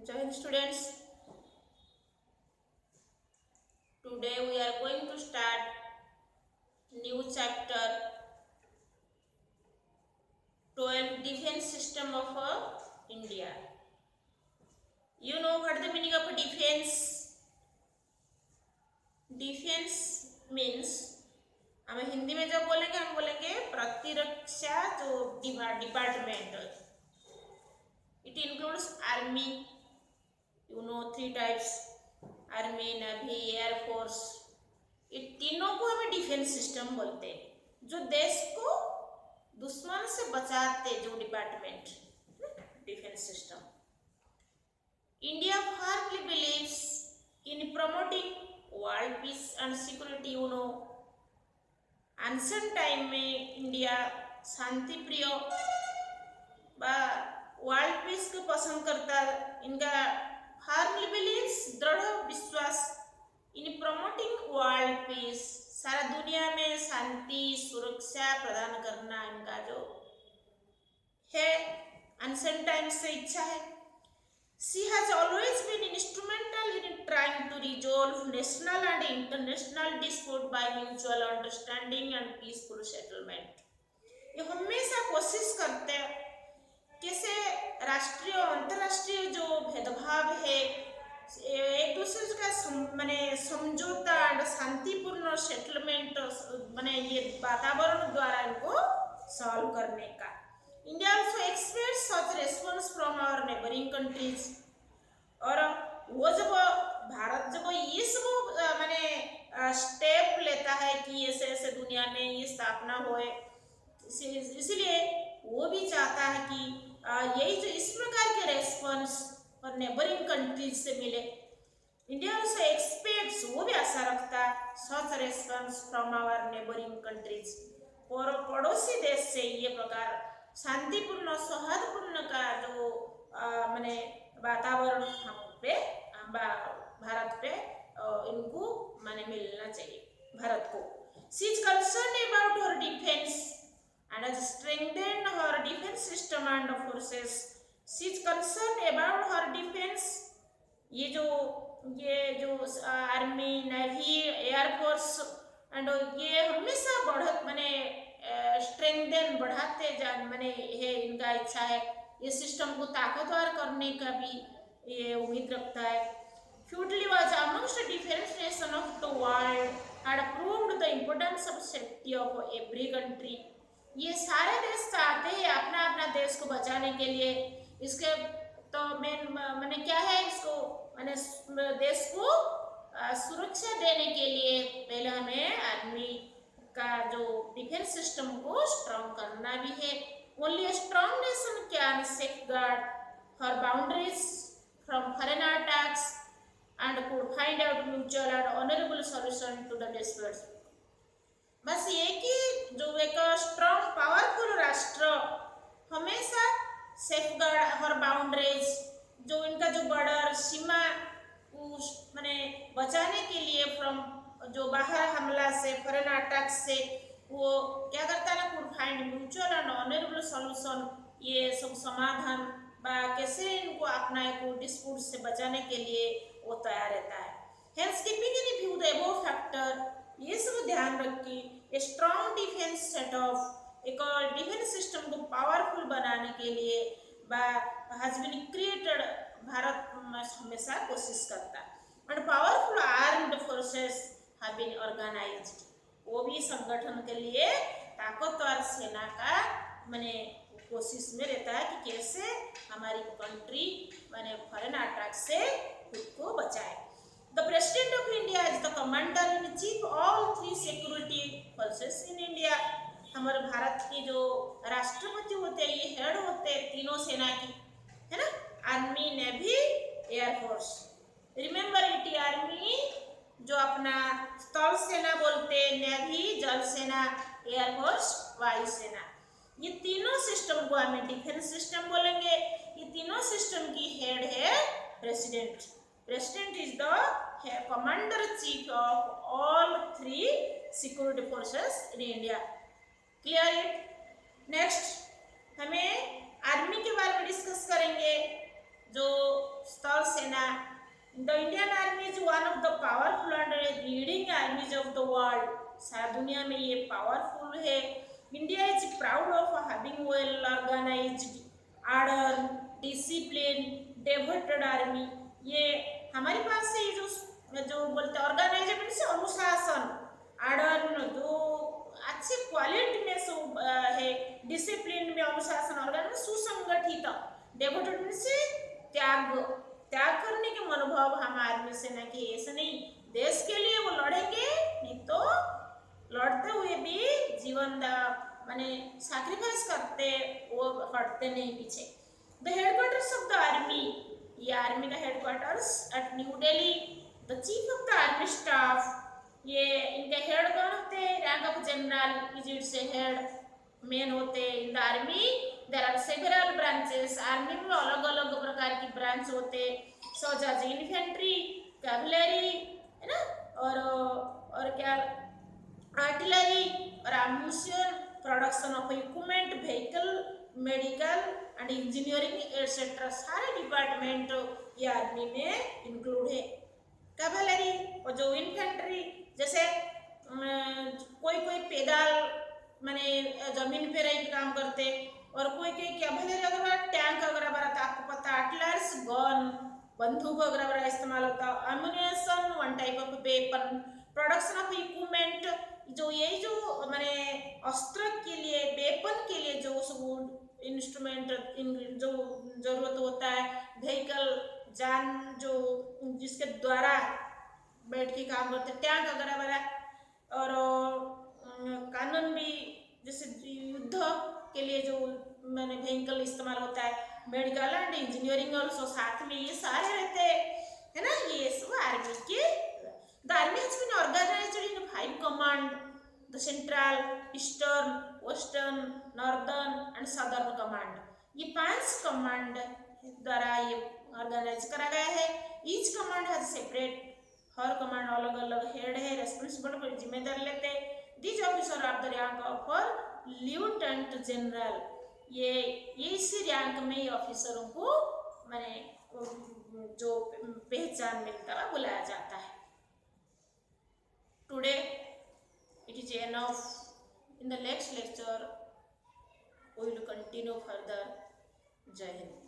Join students. Today we are going to start new chapter 12 defense system of India. You know what the meaning of defense? Defense means हम हिंदी में जब बोलेंगे हम बोलेंगे प्रतिरक्षा जो department. It includes army. You know 3 types: army, navy, air force. ये तीनों को हमें डिफेंस सिस्टम बोलते हैं, जो देश को दुश्मन से बचाते जो department, defence system. India firmly believes in promoting world peace and security. You know ancient time में इंडिया शांति प्रिय बा वर्ल्ड पीस को पसंद करता. इनका फर्मली बिलीव्स दृढ़ विश्वास इन प्रमोटिंग वर्ल्ड पीस, सारा दुनिया में शांति सुरक्षा प्रदान करना इनका जो है एंशिएंट टाइम से इच्छा है. She has always been instrumental in trying to resolve national and international dispute by mutual understanding and peaceful settlement. ये हमेशा कोशिश करते हैं कैसे राष्ट्रीय और अंतर्राष्ट्रीय जो भेदभाव है एक दूसरे का माने समझौता और शांतिपूर्ण सेटलमेंट माने ये वातावरण द्वारा इनको सॉल्व करने का. India also expects such response from our neighbouring countries. और वो जब भारत जब ये सब माने स्टेप लेता है कि ऐसे ऐसे दुनिया में ये स्थापना होए, इसलिए वो भी चाहता है कि यही जो इस प्रकार के रेस्पॉन्स और नेबरिंग कंट्रीज से मिले. इंडिया आल्सो एक्सपेक्ट्स, वो भी आशा रखता such response from our neighbouring countries. और पड़ोसी देश से ये प्रकार शांतिपूर्ण सौहार्दपूर्ण का जो माने वातावरण हम पे भारत पे इनको माने मिलना चाहिए भारत को. She is concern about her defence and has strengthened her defense system and forces. She is concerned about her defense. ये जो आर्मी, नेवी, एयरफोर्स एंड ये हमेशा बढ़त माने स्ट्रेंथन बढ़ाते जान माने है इनका इच्छा है ये सिस्टम को ताकतवर करने का भी ये उम्मीद रखता है. Feudally was amongst the defense nation of the world had proved the importance of safety of every country. ये सारे देश चाहते हैं अपना अपना देश को बचाने के लिए. इसके तो मेन माने क्या है, इसको माने देश को सुरक्षा देने के लिए पहले हमें आर्मी का जो डिफेंस सिस्टम को स्ट्रॉन्ग करना भी है. Only a strong nation can safeguard her boundaries from foreign attacks and could find out mutual and honourable solution to the disputes. बस ये कि जो एक स्ट्रॉन्ग पावरफुल राष्ट्र हमेशा सेफगार्ड हर बाउंड्रीज, जो इनका जो बॉर्डर सीमा माने बचाने के लिए फ्रॉम जो बाहर हमला से फॉरेन अटैक से वो क्या करता है ना, could find mutual and honourable solution. ये सब समाधान बा कैसे इनको अपना एक डिस्प्यूट से बचाने के लिए वो तैयार रहता है. Hence keeping in view the above factor, ये सब ध्यान रखिए स्ट्रॉन्ग डिफेंस सेटअप एक डिफेंस सिस्टम को पावरफुल बनाने के लिए हैज बीन क्रिएटेड. भारत हमेशा कोशिश करता और powerful armed forces have been organised. वो भी संगठन के लिए ताकतवर सेना का माने कोशिश में रहता है कि कैसे हमारी कंट्री माने फॉरेन अटैक से खुद को बचाए. The President of India is the Commander in Chief all 3 security forces in India. हमारे भारत के जो राष्ट्रपति होते हैं ये हेड होते हैं तीनों सेना की, है ना, army, navy, air force. Remember it, army जो अपना स्थल सेना बोलते हैं, नेवी जल सेना, एयरफोर्स वायु सेना. ये तीनों सिस्टम को हमें डिफेंस सिस्टम बोलेंगे. ये तीनों सिस्टम की हेड है president. President is the commander chief of all 3 security forces in India. Clear it? Next हमें आर्मी के बारे में डिस्कस करेंगे. जो स्थल सेना, the Indian army is one of the powerful and leading armies of the world. सारा दुनिया में ये पावरफुल है। India is proud of having well organised, order, discipline, devoted army. ये हमारे पास से जो बोलते ऑर्गेनाइज मीन्स अनुशासन, आर्डर जो अच्छी क्वालिटी में है, डिसिप्लिन में अनुशासन, ऑर्गेनाइज सुसंगठित, डेवोटेड मीन्स त्याग, त्याग करने के मनोभाव हम आर्मी सेना के। ऐसे नहीं देश के लिए वो लड़ेंगे, नहीं तो लड़ते हुए भी जीवन माने सैक्रिफाइस करते, वो हटते नहीं पीछे। The headquarters of the army, ये आर्मी का headquarters at New Delhi. The chief of the army staff, ये इनके हेड कौन होते हैं? Rank of general is its head, men होते हैं in the army. There are several branches, army में अलग अलग प्रकार की ब्रांच होते, सच एज इन्फेंट्री, कैवलरी, है ना, और क्या, आर्टिलरी और ammunition, production of equipment, vehicle, medical and engineering etcetera, सारे डिपार्टमेंट ये आर्मी में इंक्लूड है। कैवलरी और जो इन्फेंट्री, जैसे कोई कोई पैदल माने जमीन पे रह के काम करते, और कोई कोई कैवलरी अगर टैंक वगैरह बना, आपको पता आर्टिलर्स गन, बंदूक वगैरह इस्तेमाल होता, ammunition one type of weapon, production of equipment, जो यही जो माने अस्त्र के लिए, वेपन के लिए जो सब इंस्ट्रूमेंट जो जरूरत होता है, व्हीकल जान जो जिसके द्वारा बैठ के काम करते, टैंक वगैरह वगैरह, और कानून भी जैसे युद्ध के लिए जो मैंने व्हीकल इस्तेमाल होता है, मेडिकल एंड इंजीनियरिंग ऑल्सो साथ में ये सारे रहते हैं, है ना। ये सब आर्मी के। The army has been organised in 5 command, the central, eastern, western, northern and southern command. ये 5 कमांड द्वारा ये ऑर्गेनाइज करा गया है। ईच कमांड हैज सेपरेट, हर कमांड अलग अलग हेड है, रेस्पॉन्सिबल पर जिम्मेदार लेते हैं। This officer of the rank of lieutenant general, ये इसी रैंक में ये ऑफिसरों को मैंने जो पहचान मिलता है बुलाया जाता है। Today it is enough, in the next lecture we will continue further. Jai Hind.